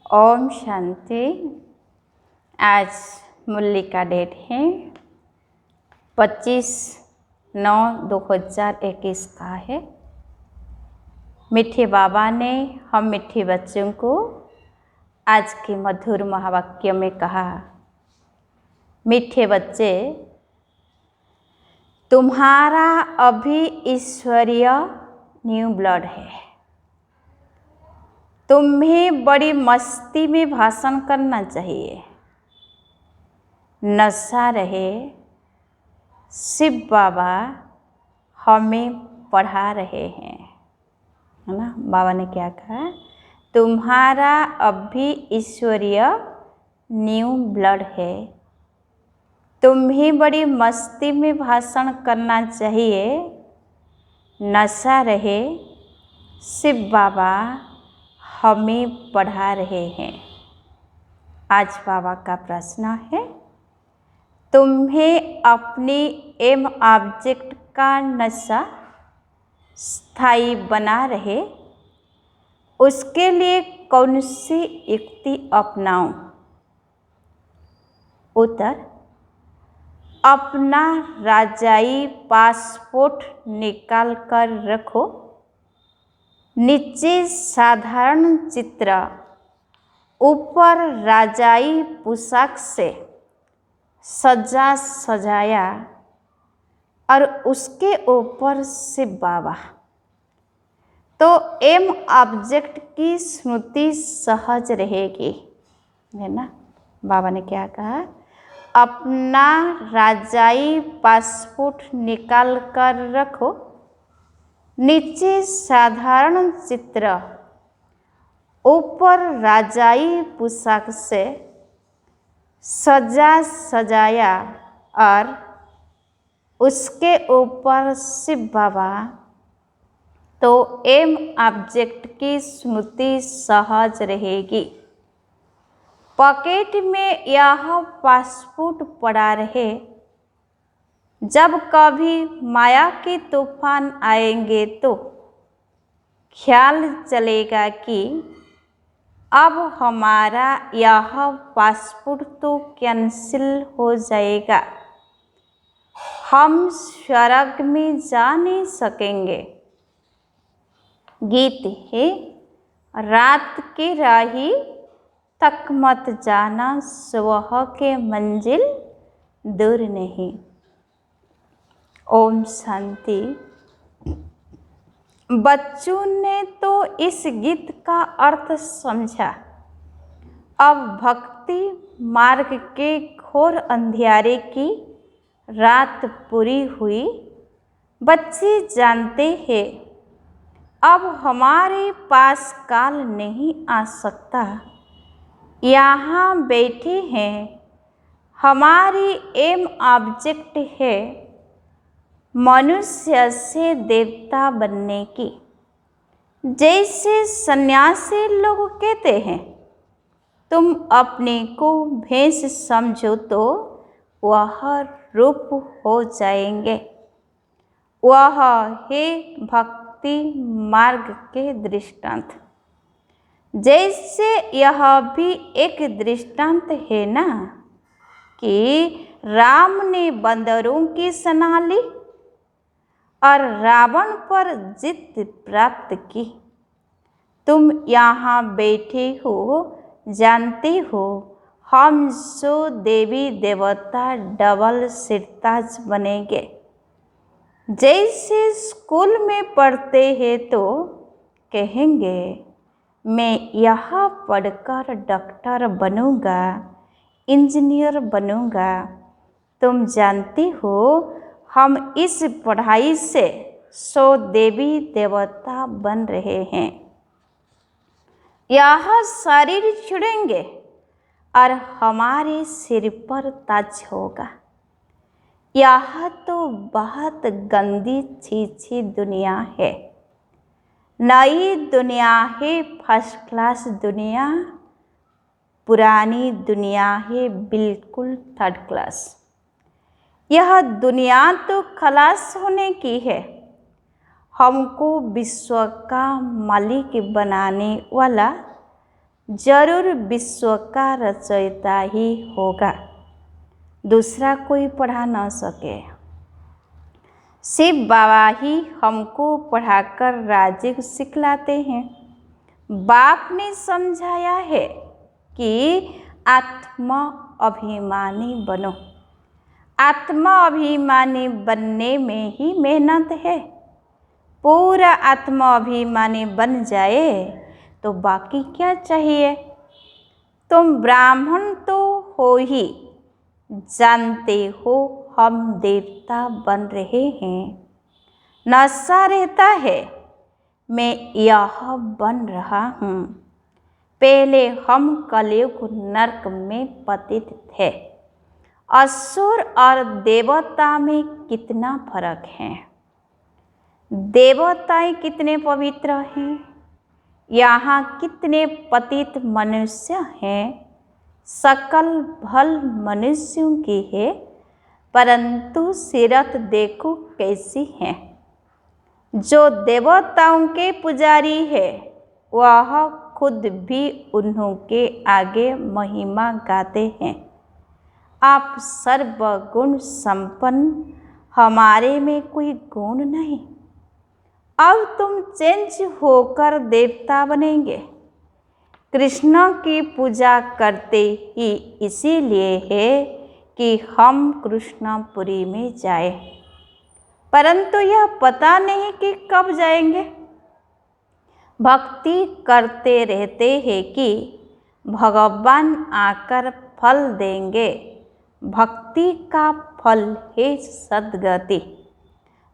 ओम शांति। आज मुरली का डेट है 25/9/2021 का है। मीठे बाबा ने हम मीठे बच्चों को आज के मधुर महावाक्य में कहा, मीठे बच्चे, तुम्हारा अभी ईश्वरीय न्यू ब्लड है। तुम्हें बड़ी मस्ती में भाषण करना चाहिए, नशा रहे। शिव बाबा हमें पढ़ा रहे हैं, है ना। बाबा ने क्या कहा, तुम्हारा अभी ईश्वरीय न्यू ब्लड है। तुम्हें बड़ी मस्ती में भाषण करना चाहिए, नशा रहे। शिव बाबा हमें पढ़ा रहे हैं। आज बाबा का प्रश्न है, तुम्हें अपनी एम ऑब्जेक्ट का नशा स्थायी बना रहे, उसके लिए कौन सी युक्ति अपनाऊं? उत्तर, अपना राजाई पासपोर्ट निकाल कर रखो। नीचे साधारण चित्र, ऊपर राजाई पोशाक से सजा सजाया और उसके ऊपर शिव बाबा। तो एम ऑब्जेक्ट की स्मृति सहज रहेगी, है ना। बाबा ने क्या कहा, अपना राजाई पासपोर्ट निकाल कर रखो। नीचे साधारण चित्र, ऊपर राजाई पोशाक से सजा सजाया और उसके ऊपर शिव बाबा। तो एम ऑब्जेक्ट की स्मृति सहज रहेगी। पॉकेट में यह पासपोर्ट पड़ा रहे। जब कभी माया के तूफान आएंगे तो ख्याल चलेगा कि अब हमारा यह पासपोर्ट तो कैंसिल हो जाएगा, हम स्वर्ग में जा नहीं सकेंगे। गीत है, रात की राही तक मत जाना, सुबह के मंजिल दूर नहीं। ओम शांति। बच्चों ने तो इस गीत का अर्थ समझा। अब भक्ति मार्ग के घोर अंधियारे की रात पूरी हुई। बच्चे जानते हैं अब हमारे पास काल नहीं आ सकता। यहाँ बैठे हैं, हमारी एम ऑब्जेक्ट है मनुष्य से देवता बनने की। जैसे सन्यासी लोग कहते हैं, तुम अपने को भैंस समझो तो वह रूप हो जाएंगे। वह है भक्ति मार्ग के दृष्टांत। जैसे यह भी एक दृष्टांत है ना, कि राम ने बंदरों की सलाह ली और रावण पर जीत प्राप्त की। तुम यहाँ बैठे हो, जानते हो हम सो देवी देवता डबल सिरताज बनेंगे। जैसे स्कूल में पढ़ते हैं तो कहेंगे, मैं यहाँ पढ़कर डॉक्टर बनूंगा, इंजीनियर बनूंगा। तुम जानते हो हम इस पढ़ाई से 100 देवी देवता बन रहे हैं। यह शरीर छुड़ेंगे और हमारे सिर पर ताज होगा। यह तो बहुत गंदी छी दुनिया है। नई दुनिया है फर्स्ट क्लास दुनिया, पुरानी दुनिया है बिल्कुल थर्ड क्लास। यह दुनिया तो खलास होने की है। हमको विश्व का मालिक बनाने वाला जरूर विश्व का रचयिता ही होगा, दूसरा कोई पढ़ा न सके। शिव बाबा ही हमको पढ़ाकर राजीव सिखलाते हैं। बाप ने समझाया है कि आत्मा अभिमानी बनो। आत्मा अभिमानी बनने में ही मेहनत है। पूरा आत्मा अभिमानी बन जाए तो बाकी क्या चाहिए। तुम ब्राह्मण तो हो ही, जानते हो हम देवता बन रहे हैं। नशा रहता है, मैं यह बन रहा हूँ। पहले हम कलयुग नरक में पतित थे। असुर और देवता में कितना फर्क है। देवताएं कितने पवित्र हैं, यहाँ कितने पतित मनुष्य हैं। सकल भल मनुष्यों की है, परंतु सीरत देखो कैसी है। जो देवताओं के पुजारी है वह खुद भी उन्हों के आगे महिमा गाते हैं। आप सर्वगुण संपन्न, हमारे में कोई गुण नहीं। अब तुम चेंज होकर देवता बनेंगे। कृष्ण की पूजा करते ही इसीलिए है कि हम कृष्णपुरी में जाए, परंतु यह पता नहीं कि कब जाएंगे। भक्ति करते रहते हैं कि भगवान आकर फल देंगे। भक्ति का फल है सद्गति।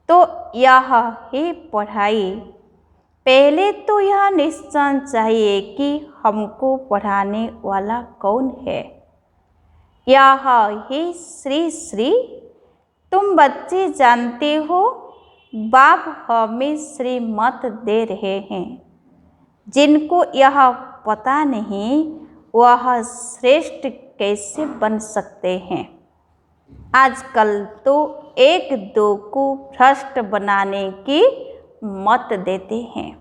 तो यह है पढ़ाई। पहले तो यह निश्चय चाहिए कि हमको पढ़ाने वाला कौन है। यह है श्री श्री। तुम बच्चे जानते हो बाप हमें श्रीमत दे रहे हैं। जिनको यह पता नहीं वह श्रेष्ठ कैसे बन सकते हैं। आजकल तो एक दो को भ्रष्ट बनाने की मत देते हैं।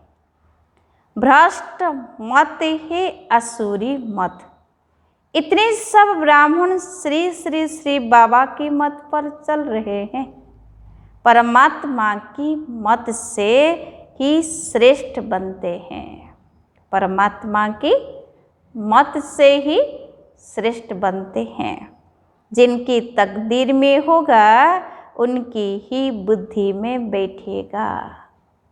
भ्रष्ट मत है असुरी मत। इतने सब ब्राह्मण श्री श्री श्री बाबा की मत पर चल रहे हैं। परमात्मा की मत से ही श्रेष्ठ बनते हैं। परमात्मा की मत से ही श्रेष्ठ बनते हैं। जिनकी तकदीर में होगा उनकी ही बुद्धि में बैठेगा।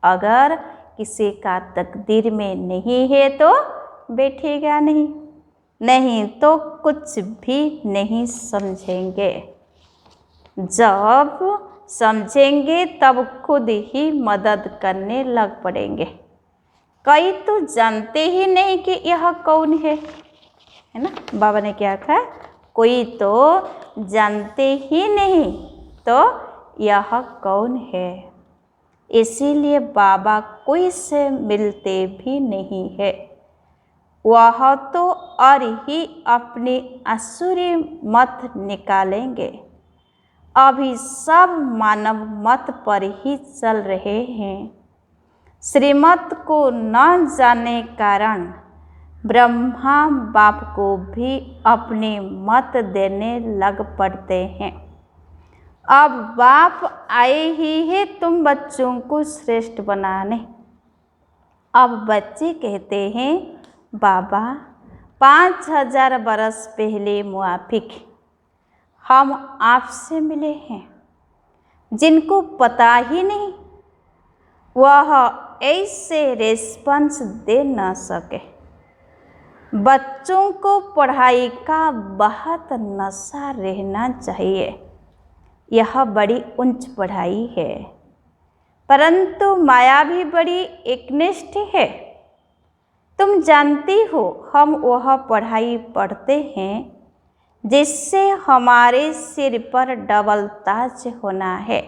अगर किसी का तकदीर में नहीं है तो बैठेगा नहीं, नहीं तो कुछ भी नहीं समझेंगे। जब समझेंगे तब खुद ही मदद करने लग पड़ेंगे। कई तो जानते ही नहीं कि यह कौन है ना। बाबा ने क्या कहा, कोई तो जानते ही नहीं तो यह कौन है। इसीलिए बाबा कोई से मिलते भी नहीं है। वह तो और ही अपनी असुरी मत निकालेंगे। अभी सब मानव मत पर ही चल रहे हैं। श्रीमत को न जाने कारण ब्रह्मा बाप को भी अपने मत देने लग पड़ते हैं। अब बाप आए ही है तुम बच्चों को श्रेष्ठ बनाने। अब बच्चे कहते हैं बाबा 5000 बरस पहले मुआफिक हम आपसे मिले हैं। जिनको पता ही नहीं वह ऐसे रेस्पॉन्स दे न सके। बच्चों को पढ़ाई का बहुत नशा रहना चाहिए। यह बड़ी उच्च पढ़ाई है, परंतु माया भी बड़ी एकनिष्ठ है। तुम जानती हो हम वह पढ़ाई पढ़ते हैं जिससे हमारे सिर पर डबल ताज होना है।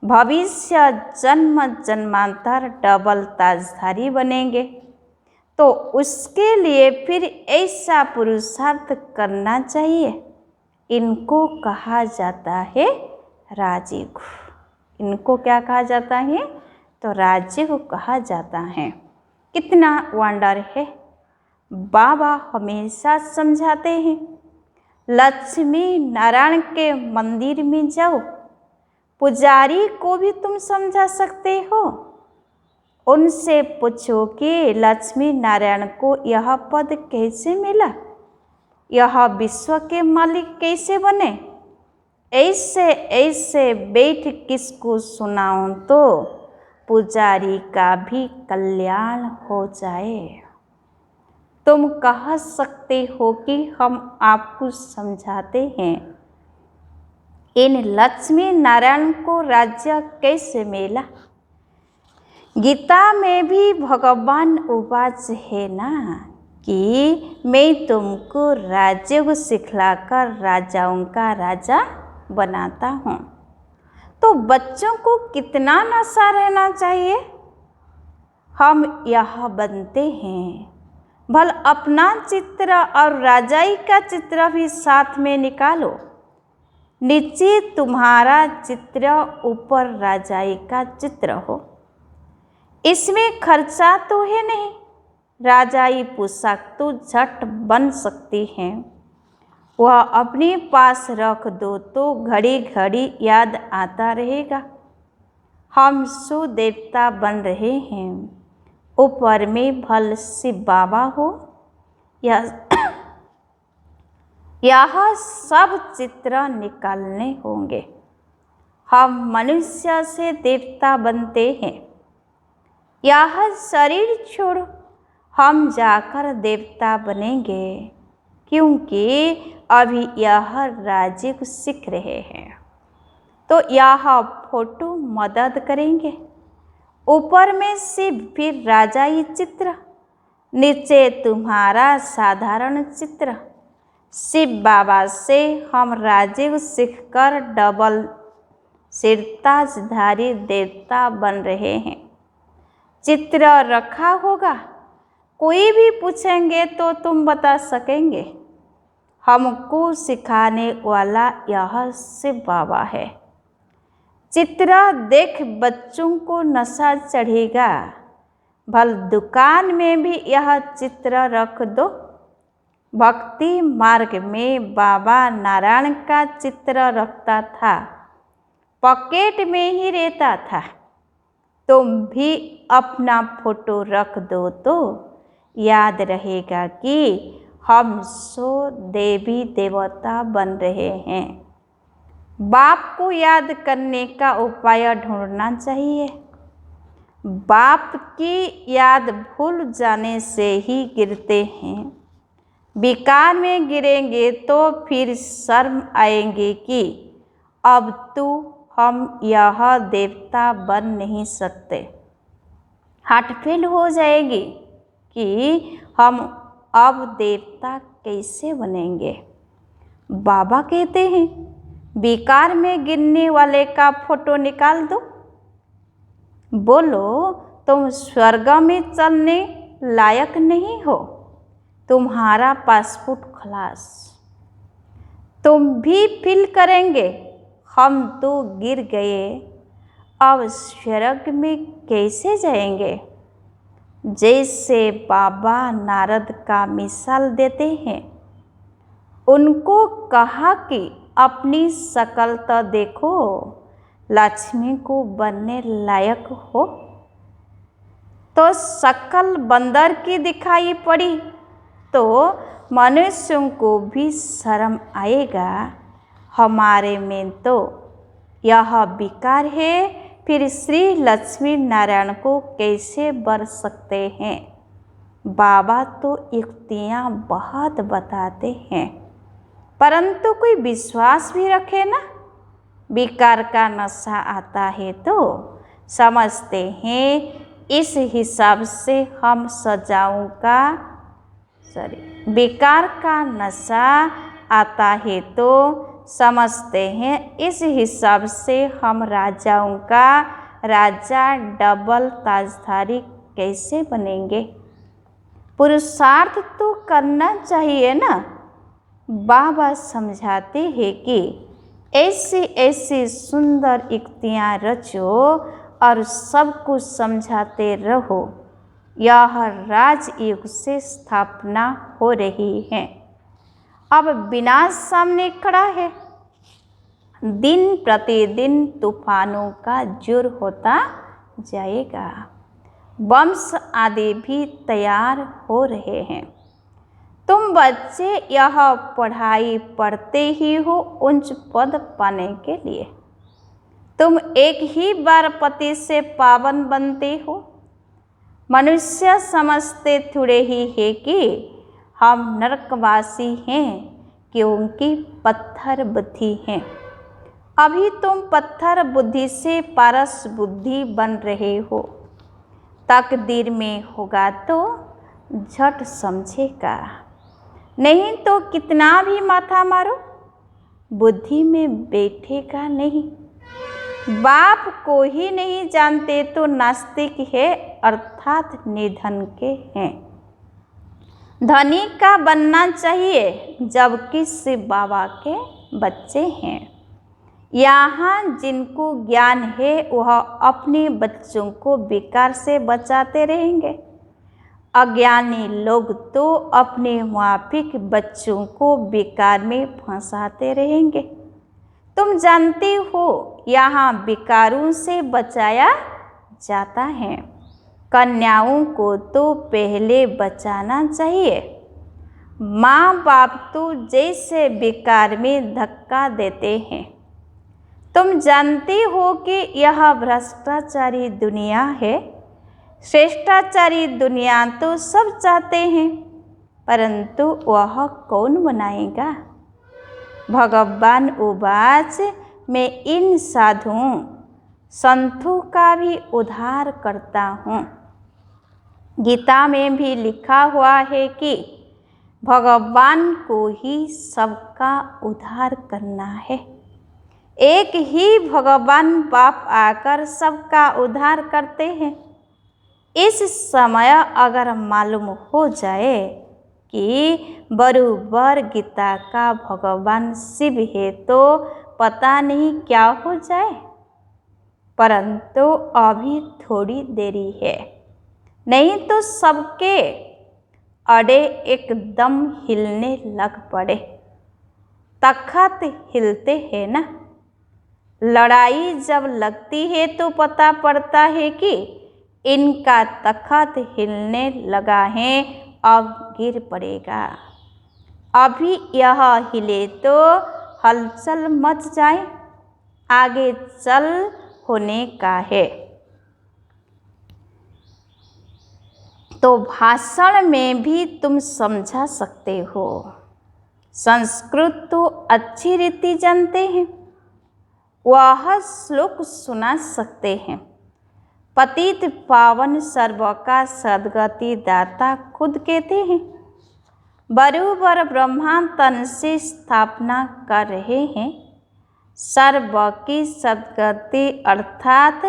भविष्य जन्म जन्मांतर डबल ताजधारी बनेंगे। तो उसके लिए फिर ऐसा पुरुषार्थ करना चाहिए। इनको कहा जाता है राजीव। इनको क्या कहा जाता है, तो राजीव कहा जाता है। कितना वंडर है। बाबा हमेशा समझाते हैं, लक्ष्मी नारायण के मंदिर में जाओ, पुजारी को भी तुम समझा सकते हो। उनसे पूछो कि लक्ष्मी नारायण को यह पद कैसे मिला, यह विश्व के मालिक कैसे बने। ऐसे ऐसे बैठ किसको सुनाऊं तो पुजारी का भी कल्याण हो जाए। तुम कह सकते हो कि हम आपको समझाते हैं, इन लक्ष्मी नारायण को राज्य कैसे मिला। गीता में भी भगवान उवाच है ना कि मैं तुमको राज्य को सिखलाकर राजाओं का राजा बनाता हूँ। तो बच्चों को कितना नशा रहना चाहिए। हम यह बनते हैं, भल अपना चित्र और राजाई का चित्र भी साथ में निकालो। नीचे तुम्हारा चित्र, ऊपर राजाई का चित्र हो। इसमें खर्चा तो है नहीं, राजाई पोशाक तो झट बन सकती है। वह अपने पास रख दो तो घड़ी घड़ी याद आता रहेगा, हम सो देवता बन रहे हैं। ऊपर में भल शिव बाबा हो, यह सब चित्र निकालने होंगे। हम मनुष्य से देवता बनते हैं। यह शरीर छोड़ हम जाकर देवता बनेंगे, क्योंकि अभी यह राज्य को सीख रहे हैं। तो यह फोटो मदद करेंगे। ऊपर में शिव, फिर राजाई चित्र, नीचे तुम्हारा साधारण चित्र। शिव बाबा से हम राज्य को सीखकर डबल सिरताजधारी देवता बन रहे हैं। चित्र रखा होगा, कोई भी पूछेंगे तो तुम बता सकेंगे। हमको सिखाने वाला यह शिव बाबा है। चित्र देख बच्चों को नशा चढ़ेगा। भल दुकान में भी यह चित्र रख दो। भक्ति मार्ग में बाबा नारायण का चित्र रखता था, पॉकेट में ही रहता था। तुम भी अपना फोटो रख दो तो याद रहेगा कि हम सो देवी देवता बन रहे हैं। बाप को याद करने का उपाय ढूंढना चाहिए। बाप की याद भूल जाने से ही गिरते हैं। विकार में गिरेंगे तो फिर शर्म आएंगे कि अब तो हम यह देवता बन नहीं सकते। हठफेल हो जाएगी कि हम अब देवता कैसे बनेंगे। बाबा कहते हैं, विकार में गिरने वाले का फोटो निकाल दो। बोलो तुम स्वर्ग में चलने लायक नहीं हो, तुम्हारा पासपोर्ट खलास। तुम भी फील करेंगे, हम तो गिर गए, अब स्वर्ग में कैसे जाएंगे। जैसे बाबा नारद का मिसाल देते हैं, उनको कहा कि अपनी शकल तो देखो, लक्ष्मी को बनने लायक हो। तो शकल बंदर की दिखाई पड़ी तो मनुष्यों को भी शर्म आएगा, हमारे में तो यह विकार है, फिर श्री लक्ष्मी नारायण को कैसे बर सकते हैं। बाबा तो युक्तियाँ बहुत बताते हैं, परंतु कोई विश्वास भी रखे ना। विकार का नशा आता है तो समझते हैं इस हिसाब से हम सजाओं का विकार का नशा आता है तो समझते हैं इस हिसाब से हम राजाओं का राजा डबल ताजधारी कैसे बनेंगे। पुरुषार्थ तो करना चाहिए ना। बाबा समझाते हैं कि ऐसी ऐसी सुंदर युक्तियाँ रचो और सबको समझाते रहो। यह राजयुग से स्थापना हो रही है। अब विनाश सामने खड़ा है। दिन प्रतिदिन तूफानों का जोर होता जाएगा। वंश आदि भी तैयार हो रहे हैं। तुम बच्चे यह पढ़ाई पढ़ते ही हो उच्च पद पाने के लिए। तुम एक ही बार पति से पावन बनते हो। मनुष्य समझते थोड़े ही है कि हम नरकवासी हैं क्योंकि पत्थर बुद्धि हैं। अभी तुम पत्थर बुद्धि से पारस बुद्धि बन रहे हो। तकदीर में होगा तो झट समझेगा, नहीं तो कितना भी माथा मारो बुद्धि में बैठेगा नहीं। बाप को ही नहीं जानते तो नास्तिक है अर्थात निधन के हैं। धनी का बनना चाहिए जबकि शिव बाबा के बच्चे हैं। यहाँ जिनको ज्ञान है वह अपने बच्चों को बेकार से बचाते रहेंगे। अज्ञानी लोग तो अपने माफिक बच्चों को बेकार में फंसाते रहेंगे। तुम जानते हो यहाँ बेकारों से बचाया जाता है। कन्याओं को तो पहले बचाना चाहिए। माँ बाप तो जैसे बेकार में धक्का देते हैं। तुम जानते हो कि यह भ्रष्टाचारी दुनिया है। श्रेष्ठाचारी दुनिया तो सब चाहते हैं, परंतु वह कौन बनाएगा। भगवान उवाच, मैं इन साधुओं संतों का भी उद्धार करता हूँ। गीता में भी लिखा हुआ है कि भगवान को ही सबका उद्धार करना है। एक ही भगवान बाप आकर सबका उद्धार करते हैं। इस समय अगर मालूम हो जाए कि बरूबर गीता का भगवान शिव है तो पता नहीं क्या हो जाए, परंतु अभी थोड़ी देरी है, नहीं तो सबके अड़े एकदम हिलने लग पड़े। तख्त हिलते हैं ना। लड़ाई जब लगती है तो पता पड़ता है कि इनका तख्त हिलने लगा है, अब गिर पड़ेगा। अभी यह हिले तो हलचल मच जाए, आगे चल होने का है। तो भाषण में भी तुम समझा सकते हो। संस्कृत तो अच्छी रीति जानते हैं, वह श्लोक सुना सकते हैं। पतित पावन सर्व का सद्गति दाता खुद कहते हैं। बरूबर ब्रह्मा तन से स्थापना कर रहे हैं। सर्व की सद्गति अर्थात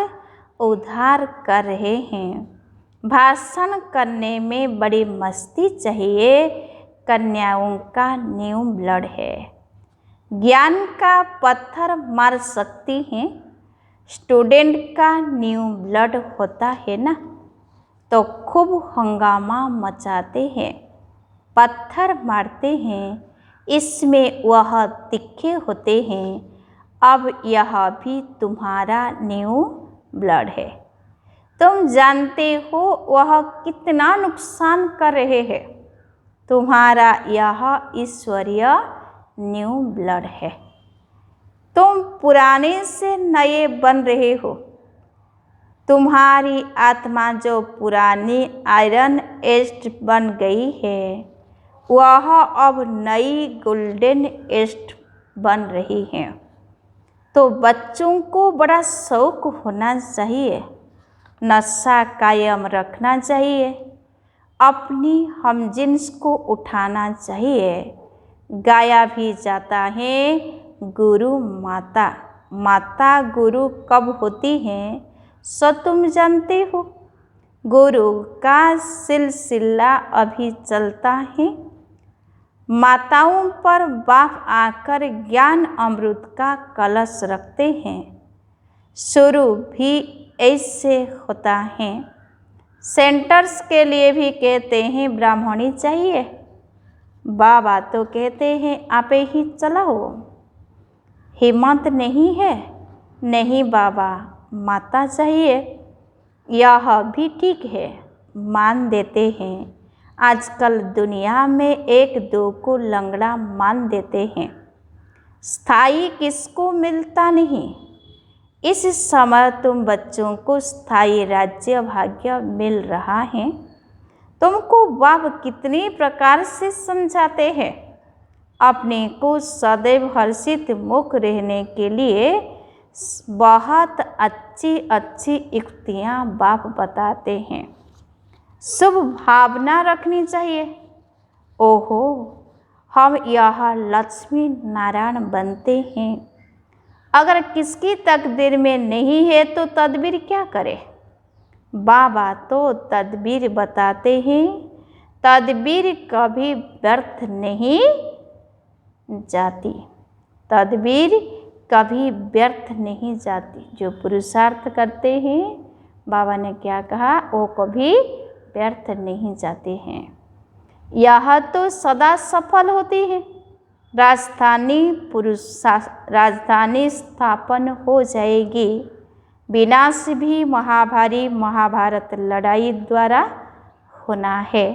उद्धार कर रहे हैं। भाषण करने में बड़ी मस्ती चाहिए। कन्याओं का न्यू ब्लड है। ज्ञान का पत्थर मार सकती हैं। स्टूडेंट का न्यू ब्लड होता है ना, तो खूब हंगामा मचाते हैं, पत्थर मारते हैं। इसमें वह तीखे होते हैं। अब यह भी तुम्हारा न्यू ब्लड है। तुम जानते हो वह कितना नुकसान कर रहे हैं। तुम्हारा यह ईश्वरीय न्यू ब्लड है। तुम पुराने से नए बन रहे हो। तुम्हारी आत्मा जो पुरानी आयरन एस्ट बन गई है, वह अब नई गोल्डन एस्ट बन रही है। तो बच्चों को बड़ा शौक होना चाहिए। नशा कायम रखना चाहिए। अपनी हमजिन्स को उठाना चाहिए। गाया भी जाता है गुरु माता। माता गुरु कब होती हैं सो तुम जानते हो। गुरु का सिलसिला अभी चलता है। माताओं पर बाप आकर ज्ञान अमृत का कलश रखते हैं। शुरू भी ऐसे होता है। सेंटर्स के लिए भी कहते हैं ब्राह्मणी चाहिए, बाबा तो कहते हैं आपे ही चलाओ। हिम्मत नहीं है, नहीं बाबा माता चाहिए, यह भी ठीक है, मान देते हैं। आजकल दुनिया में एक दो को लंगड़ा मान देते हैं, स्थायी किसको मिलता नहीं। इस समय तुम बच्चों को स्थायी राज्य भाग्य मिल रहा है। तुमको बाप कितनी प्रकार से समझाते हैं, अपने को सदैव हर्षित मुख रहने के लिए बहुत अच्छी अच्छी युक्तियाँ बाप बताते हैं। शुभ भावना रखनी चाहिए। ओहो, हम यहाँ लक्ष्मी नारायण बनते हैं। अगर किसकी तकदीर में नहीं है तो तदबीर क्या करे। बाबा तो तदबीर बताते हैं, तदबीर कभी व्यर्थ नहीं जाती, तदबीर कभी व्यर्थ नहीं जाती। जो पुरुषार्थ करते हैं, बाबा ने क्या कहा, वो कभी व्यर्थ नहीं जाते हैं, यह तो सदा सफल होती है। राजधानी स्थापन हो जाएगी। विनाश भी महाभारी महाभारत लड़ाई द्वारा होना है।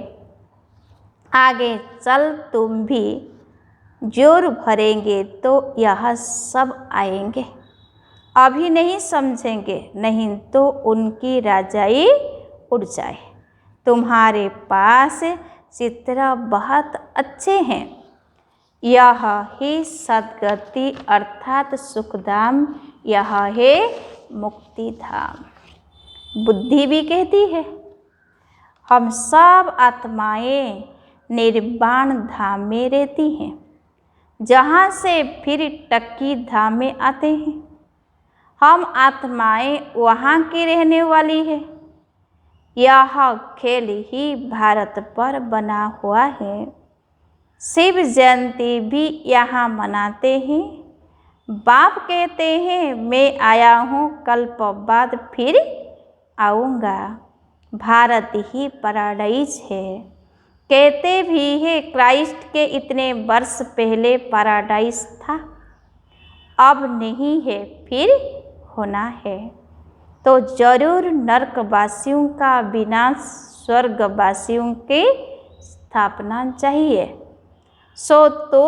आगे चल तुम भी जोर भरेंगे तो यह सब आएंगे। अभी नहीं समझेंगे, नहीं तो उनकी राजाई उड़ जाए। तुम्हारे पास चित्र बहुत अच्छे हैं। यह ही सद्गति अर्थात सुखधाम, यह है मुक्ति धाम। बुद्धि भी कहती है हम सब आत्माएं निर्वाण धाम में रहती हैं, जहाँ से फिर टक्की धाम में आते हैं। हम आत्माएं वहाँ की रहने वाली है। यह खेल ही भारत पर बना हुआ है। शिव जयंती भी यहाँ मनाते हैं। बाप कहते हैं मैं आया हूँ, कल्प बाद फिर आऊँगा। भारत ही पैराडाइज है। कहते भी है क्राइस्ट के इतने वर्ष पहले पैराडाइज था, अब नहीं है फिर होना है। तो जरूर नरकवासियों का विनाश, स्वर्गवासियों की स्थापना चाहिए। सो तो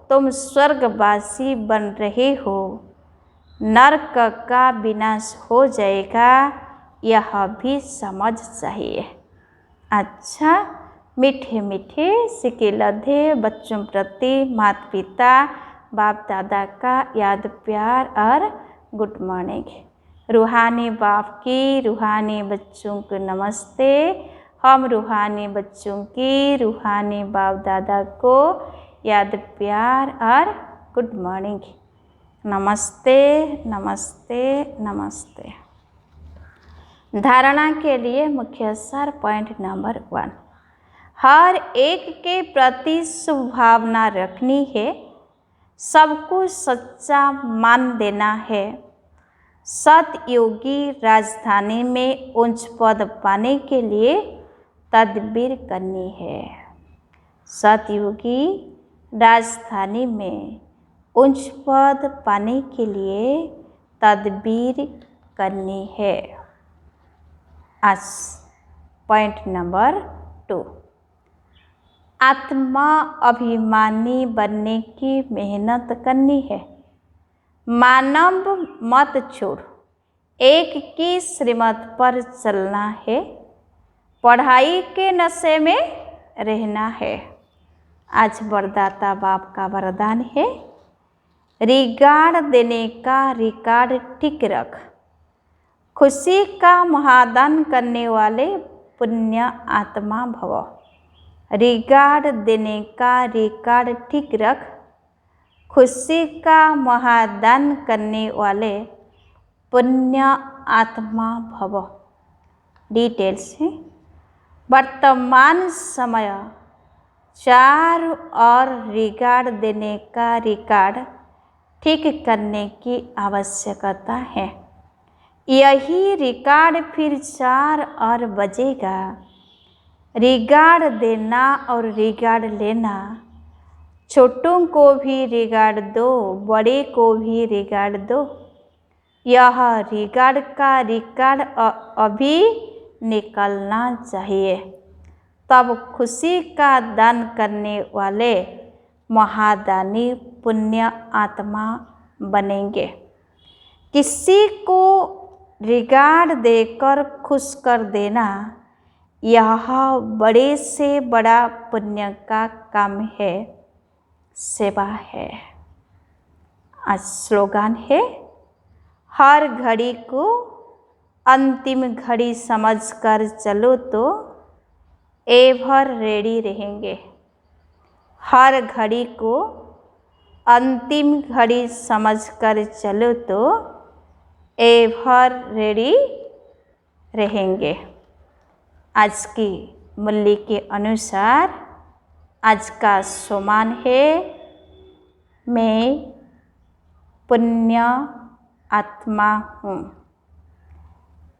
तुम स्वर्गवासी बन रहे हो, नरक का विनाश हो जाएगा, यह भी समझ चाहिए। अच्छा, मीठे मीठे सिके लधे बच्चों प्रति माता पिता बाप दादा का याद प्यार और गुड मॉर्निंग। रूहानी बाप की रूहानी बच्चों को नमस्ते। हम रूहानी बच्चों की रूहानी बाप दादा को याद प्यार और गुड मॉर्निंग। नमस्ते नमस्ते नमस्ते। धारणा के लिए मुख्य सार पॉइंट नंबर 1, हर एक के प्रति शुभ भावना रखनी है, सबको सच्चा मान देना है। सतयोगी राजधानी में उच्च पद पाने के लिए तदबीर करनी है। सतयोगी राजधानी में उच्च पद पाने के लिए तदबीर करनी है। आज पॉइंट नंबर 2, आत्मा अभिमानी बनने की मेहनत करनी है। मानव मत छोड़, एक की श्रीमत पर चलना है, पढ़ाई के नशे में रहना है। आज वरदाता बाप का वरदान है, रिगार्ड देने का रिकॉर्ड ठीक रख। खुशी का महादान करने वाले पुण्य आत्मा भव। रिगार्ड देने का रिकॉर्ड ठीक रख, खुशी का महादान करने वाले पुण्य आत्मा भव। डिटेल्स हैं, वर्तमान समय चारों ओर रिगार्ड देने का रिकॉर्ड ठीक करने की आवश्यकता है। यही रिकॉर्ड फिर 4 और बजेगा। रिगार्ड देना और रिगार्ड लेना, छोटों को भी रिगार्ड दो, बड़े को भी रिगार्ड दो। यह रिगार्ड का रिकॉर्ड अभी निकलना चाहिए, तब खुशी का दान करने वाले महादानी पुण्य आत्मा बनेंगे। किसी को रिगार्ड देकर खुश कर देना, यह बड़े से बड़ा पुण्य का काम है, सेवा है। आज स्लोगन है, हर घड़ी को अंतिम घड़ी समझकर चलो तो एवर रेडी रहेंगे। हर घड़ी को अंतिम घड़ी समझकर चलो तो एवर रेडी रहेंगे। आज की मूल्य के अनुसार आज का सम्मान है, मैं पुण्य आत्मा हूँ।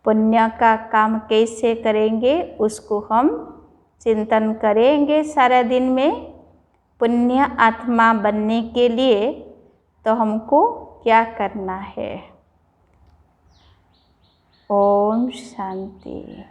पुण्य का काम कैसे करेंगे उसको हम चिंतन करेंगे सारा दिन में। पुण्य आत्मा बनने के लिए तो हमको क्या करना है। ओम शांति।